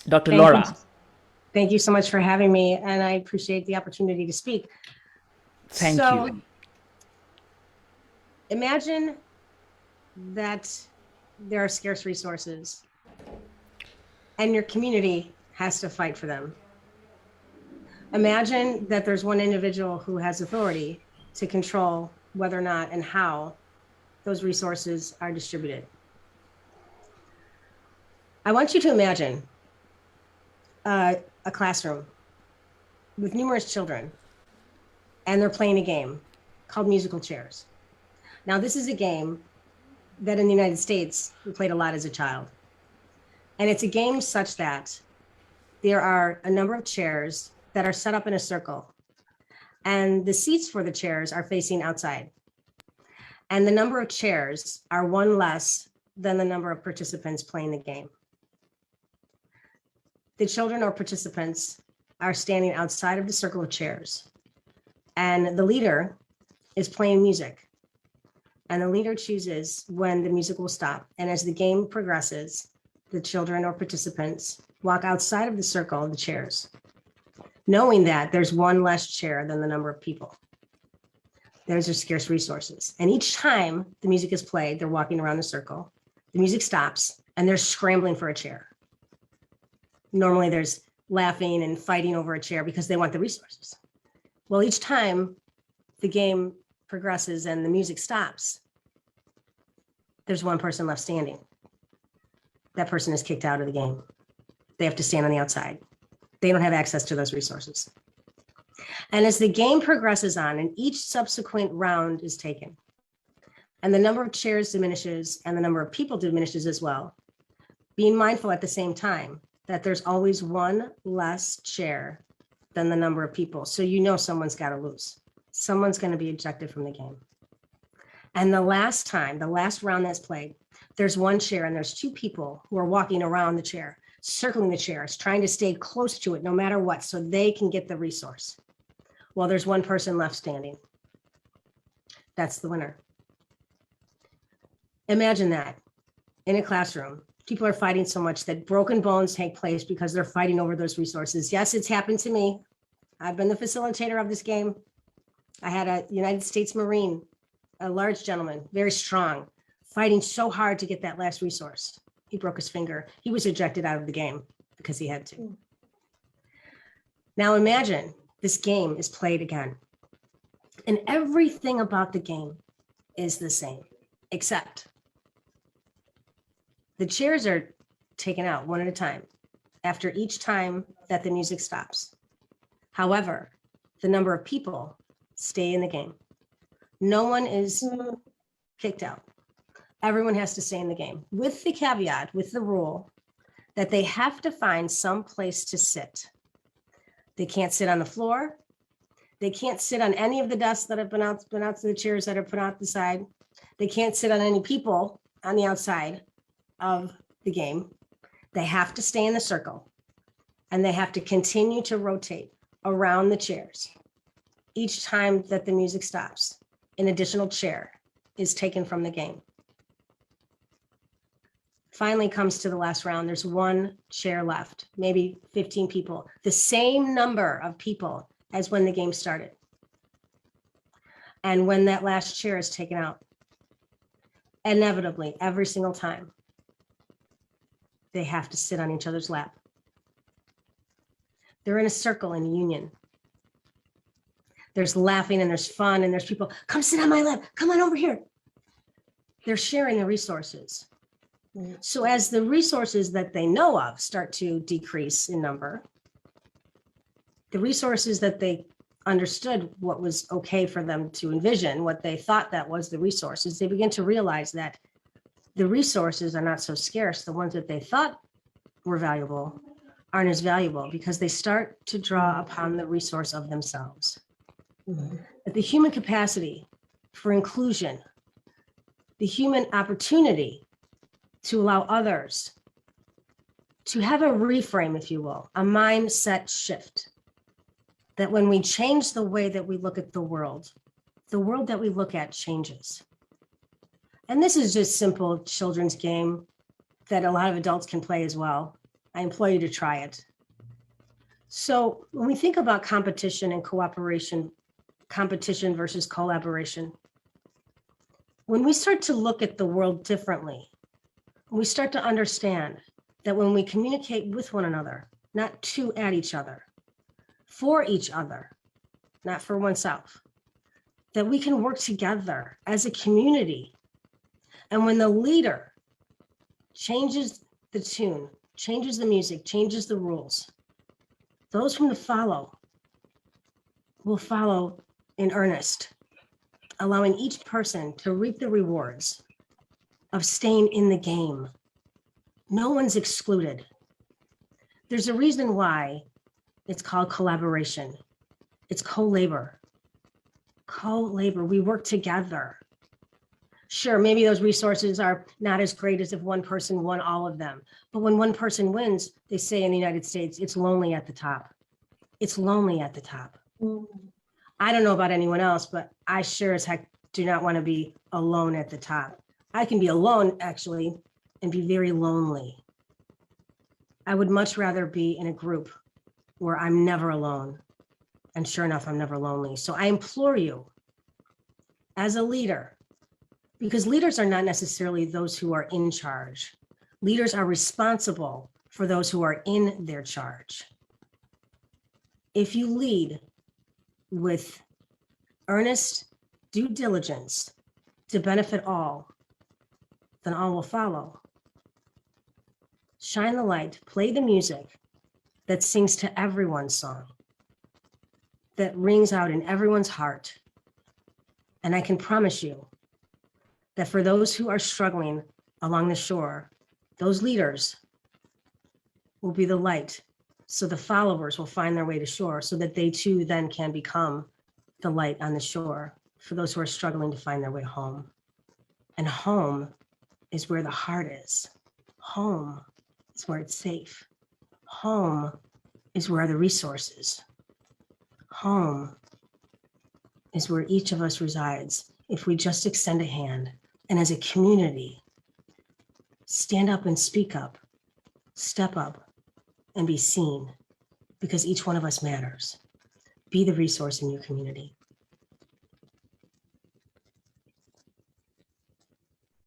Dr. Thank you. Laura. Thank you so much for having me, and I appreciate the opportunity to speak. Thank So you. imagine that there are scarce resources and your community has to fight for them. Imagine that there's one individual who has authority to control whether or not and how those resources are distributed. I want you to imagine a classroom with numerous children, and they're playing a game called musical chairs. Now, this is a game that in the United States, we played a lot as a child. And it's a game such that there are a number of chairs that are set up in a circle, and the seats for the chairs are facing outside. And the number of chairs are one less than the number of participants playing the game. The children or participants are standing outside of the circle of chairs, and the leader is playing music. And the leader chooses when the music will stop. And as the game progresses, the children or participants walk outside of the circle of the chairs, knowing that there's one less chair than the number of people. Those are scarce resources. And each time the music is played, they're walking around the circle, the music stops, and they're scrambling for a chair. Normally there's laughing and fighting over a chair because they want the resources. Well, each time the game progresses and the music stops, there's one person left standing. That person is kicked out of the game. They have to stand on the outside. They don't have access to those resources. And as the game progresses on and each subsequent round is taken, and the number of chairs diminishes and the number of people diminishes as well, being mindful at the same time that there's always one less chair than the number of people. So you know someone's got to lose. Someone's going to be ejected from the game. And the last round that's played, there's one chair and there's two people who are walking around the chair, circling the chairs, trying to stay close to it no matter what, so they can get the resource. Well, there's one person left standing. That's the winner. Imagine that in a classroom. People are fighting so much that broken bones take place because they're fighting over those resources. Yes, it's happened to me. I've been the facilitator of this game. I had a United States Marine, a large gentleman, very strong, fighting so hard to get that last resource. He broke his finger. He was ejected out of the game because he had to. Now imagine this game is played again, and everything about the game is the same, except the chairs are taken out one at a time after each time that the music stops. However, the number of people stay in the game. No one is kicked out. Everyone has to stay in the game, with the caveat, with the rule that they have to find some place to sit. They can't sit on the floor. They can't sit on any of the desks that have been out to the chairs that are put out the side. They can't sit on any people on the outside of the game. They have to stay in the circle, and they have to continue to rotate around the chairs. Each time that the music stops, an additional chair is taken from the game. Finally comes to the last round. There's one chair left, maybe 15 people, the same number of people as when the game started. And when that last chair is taken out, inevitably, every single time, they have to sit on each other's lap. They're in a circle in a union. There's laughing and there's fun and there's people, come sit on my lap, come on over here. They're sharing the resources. So as the resources that they know of start to decrease in number, the resources that they understood what was okay for them to envision, what they thought that was the resources, they begin to realize that the resources are not so scarce. The ones that they thought were valuable aren't as valuable because they start to draw upon the resource of themselves. But the human capacity for inclusion, the human opportunity to allow others to have a reframe, if you will, a mindset shift, that when we change the way that we look at the world that we look at changes. And this is just simple children's game that a lot of adults can play as well. I implore you to try it. So when we think about competition and cooperation, competition versus collaboration, when we start to look at the world differently, we start to understand that when we communicate with one another, not to at each other, for each other, not for oneself, that we can work together as a community. And when the leader changes the tune, changes the music, changes the rules, those whom to follow will follow in earnest, allowing each person to reap the rewards of staying in the game. No one's excluded. There's a reason why it's called collaboration. It's co-labor. Co-labor, we work together. Sure, maybe those resources are not as great as if one person won all of them. But when one person wins, they say in the United States, it's lonely at the top. It's lonely at the top. I don't know about anyone else, but I sure as heck do not want to be alone at the top. I can be alone, actually, and be very lonely. I would much rather be in a group where I'm never alone. And sure enough, I'm never lonely. So I implore you, as a leader, because leaders are not necessarily those who are in charge. Leaders are responsible for those who are in their charge. If you lead with earnest due diligence to benefit all, then all will follow. Shine the light, play the music that sings to everyone's song, that rings out in everyone's heart. And I can promise you that for those who are struggling along the shore, those leaders will be the light. So the followers will find their way to shore so that they too then can become the light on the shore for those who are struggling to find their way home. And home is where the heart is. Home is where it's safe. Home is where the resources. Home is where each of us resides if we just extend a hand and as a community, stand up and speak up, step up and be seen, because each one of us matters. Be the resource in your community.